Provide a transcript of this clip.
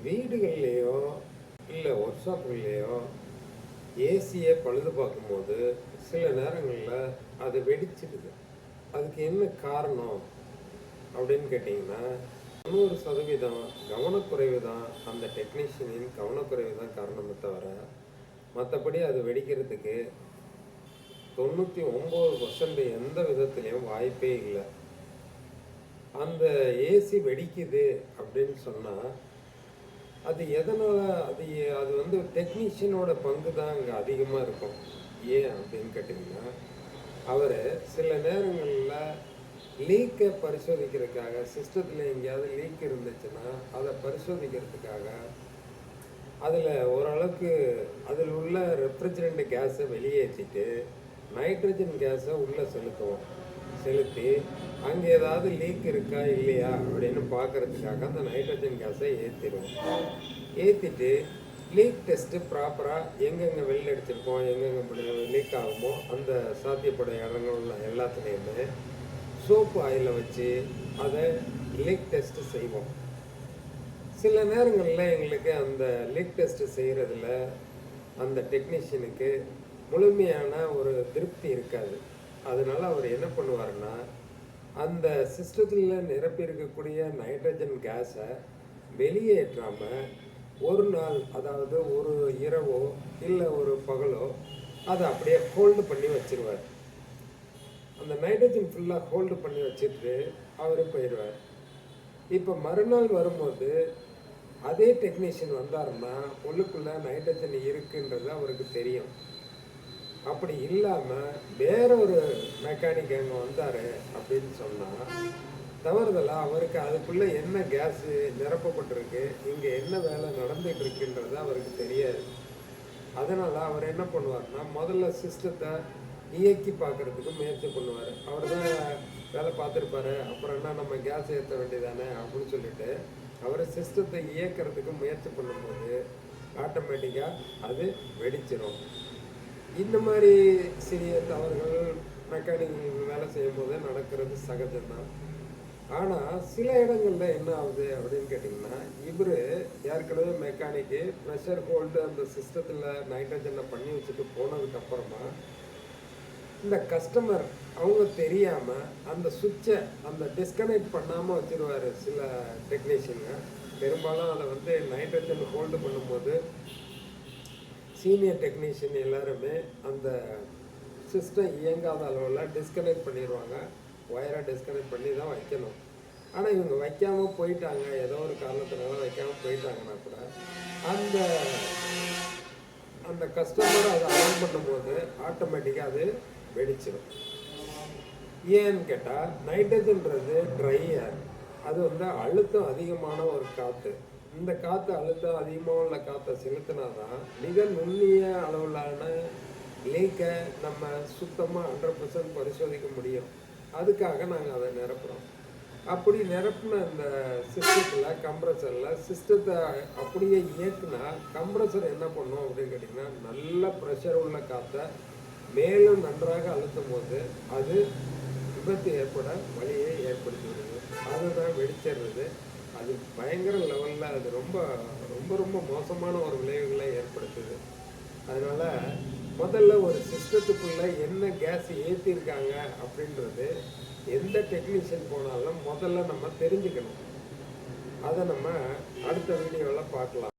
வீடுகள்லேயோ இல்லை ஒர்க் ஷாப்புகள்லேயோ ஏசியை பழுது பார்க்கும்போது சில நேரங்களில் அது வெடிச்சிடுது. அதுக்கு என்ன காரணம் அப்படின்னு கேட்டிங்கன்னா, 90% கவனக்குறைவு தான், அந்த டெக்னீஷியனின் கவனக்குறைவு தான் காரணமே தவிர, மற்றபடி அது வெடிக்கிறதுக்கு 99% எந்த விதத்துலேயும் வாய்ப்பே இல்லை. அந்த ஏசி வெடிக்குது அப்படின்னு சொன்னால் அது எதனால், அது அது வந்து டெக்னீஷியனோட பங்கு தான் அங்கே அதிகமாக இருக்கும். ஏன் அப்படின்னு கேட்டிங்கன்னா, அவர் சில நேரங்களில் லீக்கை பரிசோதிக்கிறதுக்காக, சிஸ்டத்தில் எங்கேயாவது லீக் இருந்துச்சுன்னா அதை பரிசோதிக்கிறதுக்காக அதில் ஓரளவுக்கு அதில் உள்ள ரெஃப்ரிஜரண்ட் கேஸை வெளியேற்றிட்டு நைட்ரஜன் கேஸை உள்ளே செலுத்தி அங்கே ஏதாவது லீக் இருக்கா இல்லையா அப்படின்னு பார்க்கறதுக்காக அந்த நைட்ரஜன் கேஸை ஏற்றிட்டு லீக் டெஸ்ட்டு ப்ராப்பராக எங்கெங்கே வெளில அடிச்சிருக்கோம், எங்கெங்கே லீக் ஆகுமோ அந்த சாத்தியப்பட இடங்கள்ல எல்லாத்துலேயுமே சோப்பு ஆயிலை வச்சு அதை லீக் டெஸ்ட்டு செய்வோம். சில நேரங்களில் எங்களுக்கு அந்த லீக் டெஸ்ட்டு செய்கிறதுல அந்த டெக்னீஷியனுக்கு முழுமையான ஒரு திருப்தி இருக்காது. அதனால் அவர் என்ன பண்ணுவாருன்னா, அந்த சிஸ்டத்தில் நிரப்பி இருக்கக்கூடிய நைட்ரஜன் கேஸை வெளியேற்றாமல் ஒரு நாள், அதாவது ஒரு இரவோ இல்லை ஒரு பகலோ அதை அப்படியே ஹோல்டு பண்ணி வச்சிருவார். அந்த நைட்ரஜன் ஃபுல்லாக ஹோல்டு பண்ணி வச்சுட்டு அவர் போயிடுவார். இப்போ மறுநாள் வரும்போது அதே டெக்னீஷியன் வந்தாருன்னா உள்ளுக்குள்ளே நைட்ரஜன் இருக்குன்றது அவருக்கு தெரியும். அப்படி இல்லாமல் வேற ஒரு மெக்கானிக் அங்கே வந்தார் அப்படின்னு சொன்னால் தவறுதலாக அவருக்கு அதுக்குள்ளே என்ன கேஸு நிரப்பப்பட்டிருக்கு, இங்கே என்ன வேலை நடந்துகிட்டு இருக்குன்றது அவருக்கு தெரியாது. அதனால் அவர் என்ன பண்ணுவார்னா, முதல்ல சிஸ்டத்தை இயக்கி பார்க்குறதுக்கு முயற்சி பண்ணுவார். அவர் தான் வேலை பார்த்துருப்பாரு, அப்புறம் என்ன நம்ம கேஸ் ஏற்ற வேண்டியதானே அப்படின்னு சொல்லிட்டு அவர் சிஸ்டத்தை இயக்கிறதுக்கு முயற்சி பண்ணும்போது ஆட்டோமேட்டிக்காக அது வெடிச்சிடும். இந்த மாதிரி சிறிய தவறுகள் மெக்கானிக் வேலை செய்யும் போது நடக்கிறது சகஜம்தான். ஆனால் சில இடங்களில் என்ன ஆகுது அப்படின்னு கேட்டிங்கன்னா, இவர் ஏற்கனவே மெக்கானிக்கு ப்ரெஷர் ஹோல்டு அந்த சிஸ்டத்தில் நைட்ரஜனை பண்ணி வச்சுட்டு போனதுக்கப்புறமா இந்த கஸ்டமர் அவங்க தெரியாமல் அந்த சுவிட்சை அந்த டிஸ்கனெக்ட் பண்ணாமல் வச்சுருவார். சில டெக்னீஷியனுங்க பெரும்பாலும் அதை வந்து நைட்ரஜன் ஹோல்டு பண்ணும்போது சீனியர் டெக்னீஷியன் எல்லாருமே அந்த சிஸ்டம் இயங்காத அளவில் டிஸ்கனெக்ட் பண்ணிடுவாங்க. ஒயரை டிஸ்கனெக்ட் பண்ணி தான் வைக்கணும். ஆனால் இவங்க வைக்காமல் போயிட்டாங்க, ஏதோ ஒரு காரணத்தினால வைக்காமல் போயிட்டாங்கன்னா கூட அந்த அந்த கஸ்டமர் அதை ஆன் பண்ணும்போது ஆட்டோமேட்டிக்காக அது வெடிச்சிடும். ஏன்னு கேட்டால், நைட்ரஜன்றது ட்ரை ஏர், அது வந்து அழுத்தம் அதிகமான ஒரு காற்று. இந்த காற்று அழுத்தம் அதிகமாக உள்ள காற்றை செலுத்தினா தான் மிக நுண்ணிய அளவிலான லீக்கை நம்ம சுத்தமாக 100% பரிசோதிக்க முடியும். அதுக்காக நாங்கள் அதை நிரப்புகிறோம். அப்படி நிரப்புன இந்த சிஸ்டத்தில் கம்ப்ரஸரில் சிஸ்டத்தை அப்படியே இயக்குனா கம்ப்ரஸர் என்ன பண்ணும் அப்படின்னு கேட்டிங்கன்னா, நல்ல ப்ரெஷர் உள்ள காற்றை மேலும் நன்றாக அழுத்தும் போது அது விபத்து ஏற்பட வழியை ஏற்படுத்தி விடுது. அதுதான் வெடிச்சிடுறது. அது பயங்கர லெவலில் அது ரொம்ப ரொம்ப ரொம்ப மோசமான ஒரு விளைவுகளை ஏற்படுத்துது. அதனால் முதல்ல ஒரு சிஸ்டத்துக்குள்ளே என்ன கேஸ் ஏற்றிருக்காங்க அப்படின்றது எந்த டெக்னீஷியன் போனாலும் முதல்ல நம்ம தெரிஞ்சுக்கணும். அதை நம்ம அடுத்த வீடியோவில் பார்க்கலாம்.